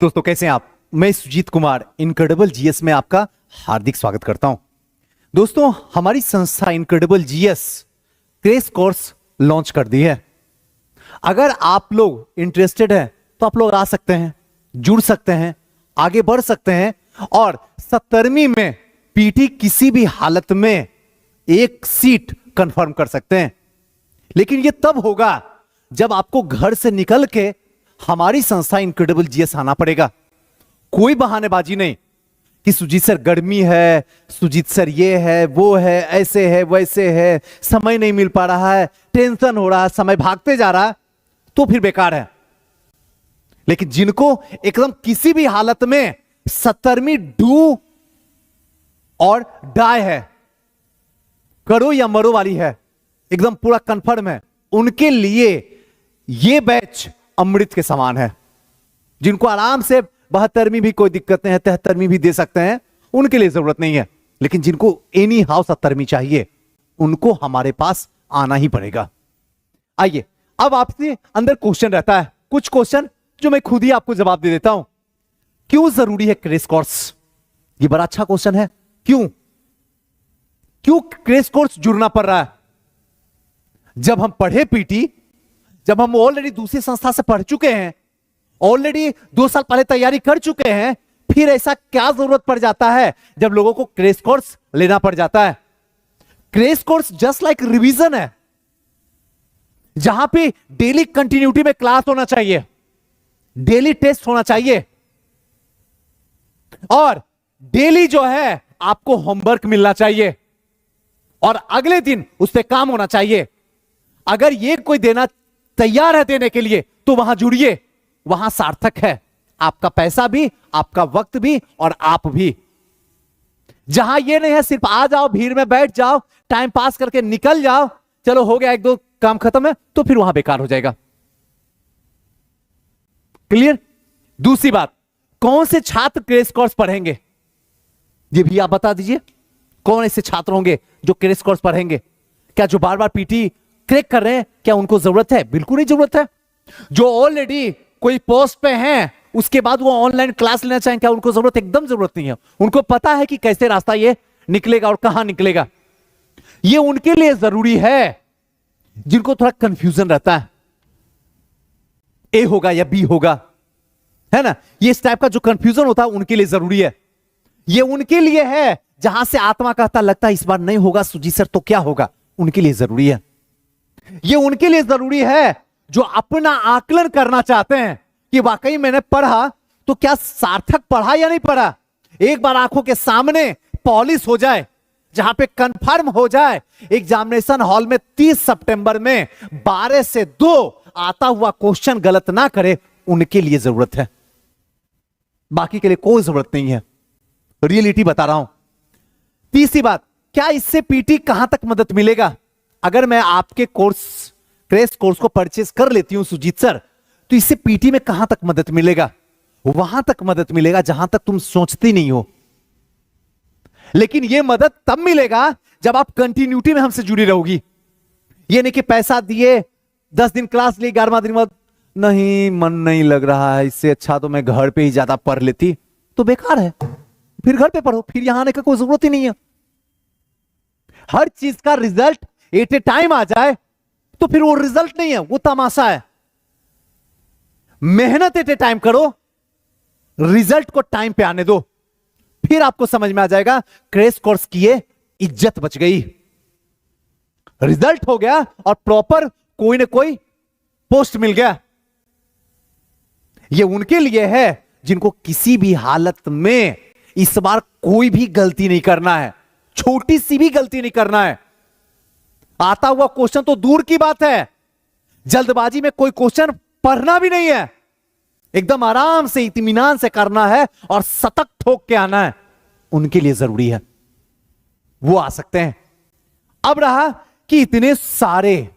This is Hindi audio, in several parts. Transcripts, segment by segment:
दोस्तों कैसे हैं आप। मैं सुजीत कुमार इनक्रेडिबल जीएस में आपका हार्दिक स्वागत करता हूं। दोस्तों हमारी संस्था incredible GS crash course launch कर दी है। अगर आप लोग इंटरेस्टेड हैं तो आप लोग आ सकते हैं, जुड़ सकते हैं, आगे बढ़ सकते हैं और 17वीं में पीटी किसी भी हालत में एक सीट कंफर्म कर सकते हैं। लेकिन यह तब होगा जब आपको घर से निकल के हमारी संस्था इनक्रेडिबल जीएस आना पड़ेगा। कोई बहानेबाजी नहीं कि सुजीत सर गर्मी है, सुजीत सर ये है, वो है, ऐसे है, वैसे है, समय नहीं मिल पा रहा है, टेंशन हो रहा है, समय भागते जा रहा है, तो फिर बेकार है। लेकिन जिनको एकदम किसी भी हालत में 17वीं डू और डाई है, करो या मरो वाली है, एकदम पूरा कंफर्म है, उनके लिए यह बैच अमृत के समान है। जिनको आराम से 72वीं भी कोई दिक्कत नहीं है, 73वीं भी दे सकते हैं, उनके लिए जरूरत नहीं है। लेकिन जिनको एनी हाउ 70वीं चाहिए, उनको हमारे पास आना ही पड़ेगा। आइए अब आपसे अंदर क्वेश्चन रहता है, कुछ क्वेश्चन जो मैं खुद ही आपको जवाब दे देता हूं। क्यों जरूरी है क्रैश कोर्स? ये बड़ा अच्छा क्वेश्चन है। क्यों क्रैश कोर्स जुड़ना पड़ रहा है? जब हम पढ़े पीटी, जब हम ऑलरेडी दूसरी संस्था से पढ़ चुके हैं, ऑलरेडी 2 साल पहले तैयारी कर चुके हैं, फिर ऐसा क्या जरूरत पड़ जाता है जब लोगों को क्रैश कोर्स लेना पड़ जाता है? Crash course just like revision है, जहां पे डेली कंटिन्यूटी में क्लास होना चाहिए, डेली टेस्ट होना चाहिए और डेली जो है आपको होमवर्क मिलना चाहिए और अगले दिन उस पर काम होना चाहिए। अगर ये कोई देना तैयार है देने के लिए तो वहां जुड़िए, वहां सार्थक है आपका पैसा भी, आपका वक्त भी और आप भी। जहां ये नहीं है सिर्फ आ जाओ, भीड़ में बैठ जाओ, टाइम पास करके निकल जाओ, चलो हो गया, 1-2 काम खत्म है, तो फिर वहां बेकार हो जाएगा। क्लियर? दूसरी बात, कौन से छात्र क्रैश कोर्स पढ़ेंगे ये भी आप बता दीजिए। कौन ऐसे छात्र होंगे जो क्रैश कोर्स पढ़ेंगे? क्या जो बार बार पीटी क्रैक कर रहे हैं, क्या उनको जरूरत है? बिल्कुल नहीं जरूरत है। जो ऑलरेडी कोई पोस्ट पे हैं, उसके बाद वो ऑनलाइन क्लास लेना चाहें, क्या उनको जरूरत? एकदम जरूरत नहीं है। उनको पता है कि कैसे रास्ता ये निकलेगा और कहां निकलेगा। ये उनके लिए जरूरी है जिनको थोड़ा कंफ्यूजन रहता है, ए होगा या बी होगा, है ना, ये इस टाइप का जो कंफ्यूजन होता है उनके लिए जरूरी है। ये उनके लिए है जहां से आत्मा कहता लगता है इस बार नहीं होगा सुजीत सर तो क्या होगा, उनके लिए जरूरी है। ये उनके लिए जरूरी है जो अपना आकलन करना चाहते हैं कि वाकई मैंने पढ़ा तो क्या सार्थक पढ़ा या नहीं पढ़ा। एक बार आंखों के सामने पॉलिश हो जाए, जहां पे कंफर्म हो जाए, एग्जामिनेशन हॉल में 30 सितंबर में 12 से 2 आता हुआ क्वेश्चन गलत ना करे, उनके लिए जरूरत है। बाकी के लिए कोई जरूरत नहीं है। रियलिटी बता रहा हूं। तीसरी बात, क्या इससे पीटी कहां तक मदद मिलेगा? अगर मैं आपके कोर्स क्रैश कोर्स को परचेस कर लेती हूं सुजीत सर, तो इससे पीटी में कहां तक मदद मिलेगा? वहां तक मदद मिलेगा जहां तक तुम सोचती नहीं हो। लेकिन यह मदद तब मिलेगा जब आप कंटिन्यूटी में हमसे जुड़ी रहोगी। यह नहीं कि पैसा दिए, 10 दिन क्लास ली, 11वां दिन बाद नहीं मन नहीं लग रहा है, इससे अच्छा तो मैं घर पे ही ज्यादा पढ़ लेती, तो बेकार है। फिर घर पे पढ़ो, फिर यहां आने का कोई जरूरत ही नहीं है। हर चीज का रिजल्ट एट ए टाइम आ जाए तो फिर वो रिजल्ट नहीं है, वो तमाशा है। मेहनत एट ए टाइम करो, रिजल्ट को टाइम पे आने दो, फिर आपको समझ में आ जाएगा क्रैश कोर्स की ये इज्जत बच गई। रिजल्ट हो गया और प्रॉपर कोई ना कोई पोस्ट मिल गया। ये उनके लिए है जिनको किसी भी हालत में इस बार कोई भी गलती नहीं करना है, छोटी सी भी गलती नहीं करना है। आता हुआ क्वेश्चन तो दूर की बात है, जल्दबाजी में कोई क्वेश्चन पढ़ना भी नहीं है, एकदम आराम से इत्मीनान से करना है और शतक ठोक के आना है। उनके लिए जरूरी है, वो आ सकते हैं। अब रहा कि इतने सारे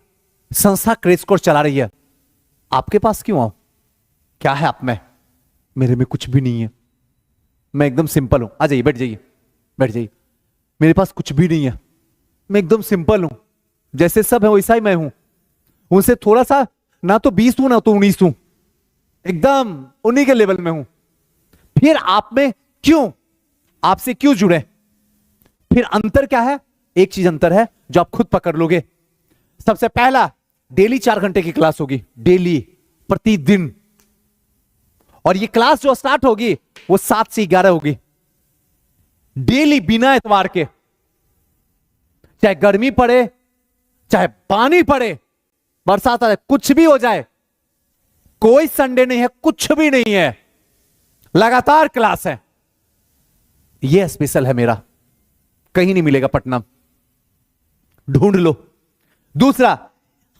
संस्था क्रैश कोर्स चला रही है, आपके पास क्यों आऊं? क्या है आप में? मेरे में कुछ भी नहीं है, मैं एकदम सिंपल हूं। आ जाइए, बैठ जाइए, बैठ जाइए। मेरे पास कुछ भी नहीं है, मैं एकदम सिंपल हूं, जैसे सब है वैसा ही मैं हूं। उनसे थोड़ा सा ना तो 20 हूं ना तो 19 हूं, एकदम उन्हीं के लेवल में हूं। फिर आप में क्यों, आपसे क्यों जुड़े। फिर अंतर क्या है, एक चीज अंतर है जो आप खुद पकड़ लोगे। सबसे पहला, डेली 4 घंटे की क्लास होगी, डेली, प्रतिदिन। और ये क्लास जो स्टार्ट होगी वो 7 से 11 होगी, डेली, बिना एतवार के। चाहे गर्मी पड़े, चाहे पानी पड़े, बरसात आ जाए, कुछ भी हो जाए, कोई संडे नहीं है, कुछ भी नहीं है, लगातार क्लास है। यह स्पेशल है मेरा, कहीं नहीं मिलेगा पटना, ढूंढ लो। दूसरा,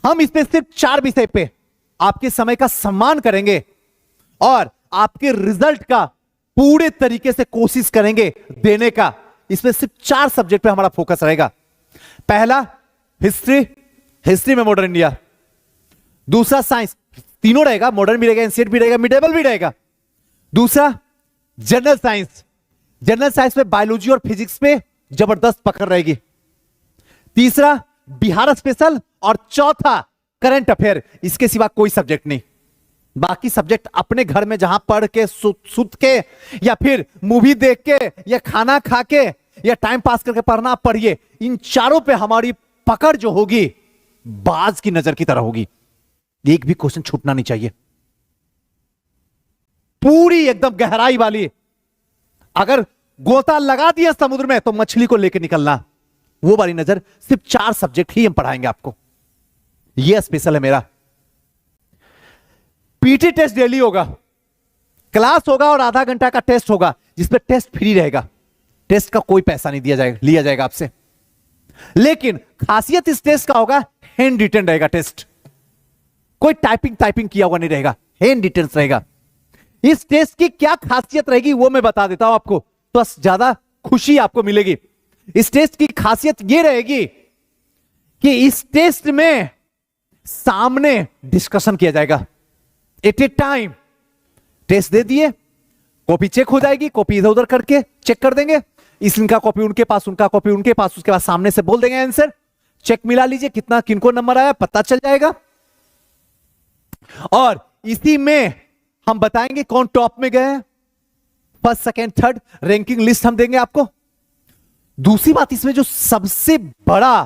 हम इसमें सिर्फ 4 विषय पे आपके समय का सम्मान करेंगे और आपके रिजल्ट का पूरे तरीके से कोशिश करेंगे देने का। इसमें सिर्फ 4 सब्जेक्ट पे हमारा फोकस रहेगा। पहला हिस्ट्री, हिस्ट्री में मॉडर्न इंडिया। दूसरा साइंस, तीनों रहेगा, मॉडर्न भी रहेगा, एंशिएंट भी रहेगा, मिडेवल भी रहेगा। दूसरा जनरल साइंस, जनरल साइंस में बायोलॉजी और फिजिक्स पे जबरदस्त पकड़ रहेगी। तीसरा बिहार स्पेशल, और चौथा करंट अफेयर। इसके सिवा कोई सब्जेक्ट नहीं। बाकी सब्जेक्ट अपने घर में जहां पढ़ के, सुत के, या फिर मूवी देख के, या खाना खा के, या टाइम पास करके पढ़ना, पढ़िए। इन चारों पे हमारी पकड़ जो होगी बाज की नजर की तरह होगी, एक भी क्वेश्चन छूटना नहीं चाहिए, पूरी एकदम गहराई वाली। अगर गोता लगा दिया समुद्र में तो मछली को लेकर निकलना, वो वाली नजर। सिर्फ 4 सब्जेक्ट ही हम पढ़ाएंगे आपको, यह स्पेशल है मेरा। पीटी टेस्ट डेली होगा, क्लास होगा और आधा घंटा का टेस्ट होगा, जिसमें टेस्ट फ्री रहेगा। टेस्ट का कोई पैसा नहीं लिया जाएगा आपसे। लेकिन खासियत इस टेस्ट का होगा, हैंड रिटन रहेगा टेस्ट, कोई टाइपिंग किया हुआ नहीं रहेगा, हैंड रिटन रहेगा। इस टेस्ट की क्या खासियत रहेगी वो मैं बता देता हूं आपको, तो ज्यादा खुशी आपको मिलेगी। इस टेस्ट की खासियत यह रहेगी कि इस टेस्ट में सामने डिस्कशन किया जाएगा, एट ए टाइम। टेस्ट दे दिए, कॉपी चेक हो जाएगी, कॉपी इधर उधर करके चेक कर देंगे, इनका कॉपी उनके पास, उनका कॉपी उनके पास, उसके बाद सामने से बोल देंगे आंसर, चेक मिला लीजिए, कितना किनको नंबर आया पता चल जाएगा। और इसी में हम बताएंगे कौन टॉप में गए हैं, first second third, ranking list हम देंगे आपको। दूसरी बात, इसमें जो सबसे बड़ा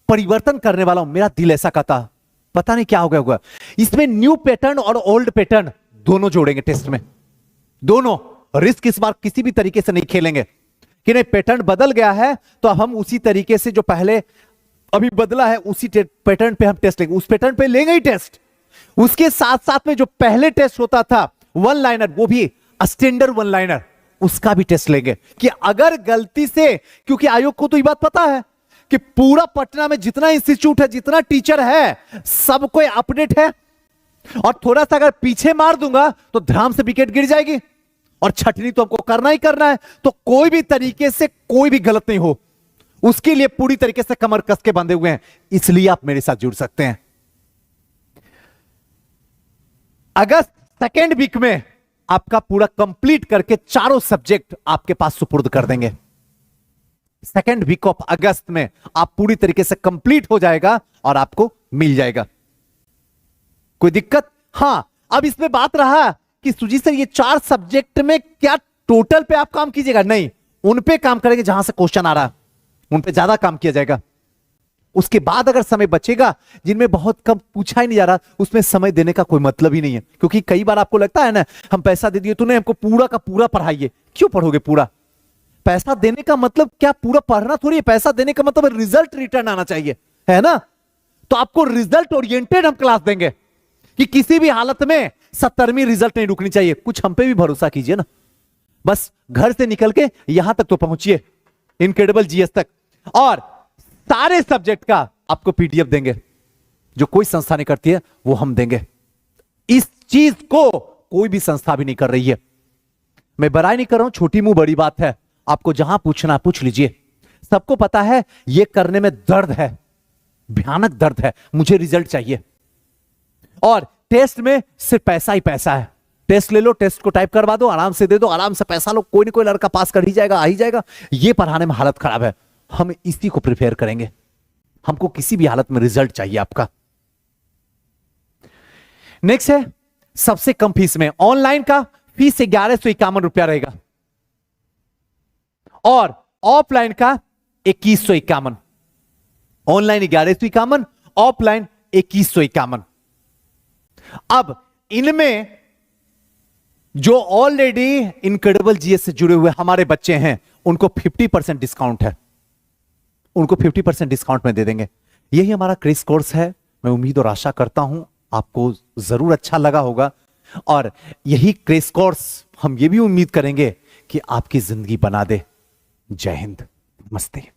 परिवर्तन करने वाला हूं, मेरा दिल ऐसा कहता, पता नहीं क्या हो गया होगा, इसमें न्यू पैटर्न और ओल्ड पैटर्न दोनों जोड़ेंगे टेस्ट में। दोनों, रिस्क इस बार किसी भी तरीके से नहीं खेलेंगे कि नहीं पैटर्न बदल गया है तो अब हम उसी तरीके से जो पहले अभी बदला है उसी पैटर्न पे हम टेस्ट लेंगे, उस पैटर्न पे लेंगे ही टेस्ट। उसके साथ साथ में जो पहले टेस्ट होता था 1 लाइनर, वो भी स्टैंडर्ड 1 लाइनर, उसका भी टेस्ट लेंगे कि अगर गलती से, क्योंकि आयोग को तो ये बात पता है कि पूरा पटना में जितना इंस्टीट्यूट है, जितना टीचर है, सब कोई अपडेट है, और थोड़ा सा अगर पीछे मार दूंगा तो धड़ाम से विकेट गिर जाएगी, और छटनी तो हमको करना ही करना है। तो कोई भी तरीके से कोई भी गलत नहीं हो, उसके लिए पूरी तरीके से कमर कस के बंधे हुए हैं। इसलिए आप मेरे साथ जुड़ सकते हैं। अगस्त सेकेंड वीक में आपका पूरा कंप्लीट करके चारों सब्जेक्ट आपके पास सुपुर्द कर देंगे। सेकेंड वीक ऑफ अगस्त में आप पूरी तरीके से कंप्लीट हो जाएगा और आपको मिल जाएगा। कोई दिक्कत? हां, अब इसमें बात रहा कि सुजीत सर ये 4 सब्जेक्ट में क्या टोटल पे आप काम कीजिएगा? नहीं, उन पे काम करेंगे जहां से क्वेश्चन आ रहा है, उन पे ज्यादा काम किया जाएगा। उसके बाद अगर समय बचेगा जिनमें बहुत कम पूछा ही नहीं जा रहा, उसमें समय देने का कोई मतलब ही नहीं है। क्योंकि कई बार आपको लगता है ना, हम पैसा दे दिए तूने, हमको पूरा का पूरा पढ़ाइए। क्यों पढ़ोगे पूरा? पैसा देने का मतलब क्या पूरा पढ़ना थोड़ी है, पैसा देने का मतलब रिजल्ट रिटर्न आना चाहिए, है ना? तो आपको रिजल्ट ओरिएंटेड हम क्लास देंगे कि किसी भी हालत में 70वीं रिजल्ट नहीं रुकनी चाहिए। कुछ हम पे भी भरोसा कीजिए ना, बस घर से निकल के यहां तक तो पहुंचिए, इनक्रेडिबल जीएस तक। और सारे सब्जेक्ट का आपको पीडीएफ देंगे, जो कोई संस्था नहीं करती है वो हम देंगे। इस चीज को कोई भी संस्था भी नहीं कर रही है। मैं बड़ाई नहीं कर रहा हूं, छोटी मुंह बड़ी बात है। आपको जहां पूछना पूछ लीजिए। सबको पता है ये करने में दर्द है, भयानक दर्द है, मुझे रिजल्ट चाहिए। और टेस्ट में सिर्फ पैसा ही पैसा है। टेस्ट ले लो, टेस्ट को टाइप करवा दो, आराम से दे दो, आराम से पैसा लो, कोई ना कोई लड़का पास कर ही जाएगा, आ ही जाएगा। ये पढ़ाने में हालत खराब है। हम इसी को प्रिपेयर करेंगे। हमको किसी भी हालत में रिजल्ट चाहिए आपका। नेक्स्ट है सबसे कम फीस में ऑनलाइन का फीस 1151 रहेगा और ऑफलाइन का 2151। Online 1151, offline 2151। अब इनमें जो ऑलरेडी इनक्रेडिबल जीएस से जुड़े हुए हमारे बच्चे हैं उनको 50% डिस्काउंट है, उनको 50% डिस्काउंट में दे देंगे। यही हमारा क्रेश कोर्स है। मैं उम्मीद और आशा करता हूं आपको जरूर अच्छा लगा होगा और यही क्रेश कोर्स हम ये भी उम्मीद करेंगे कि आपकी जिंदगी बना दे। जय हिंद, नमस्ते।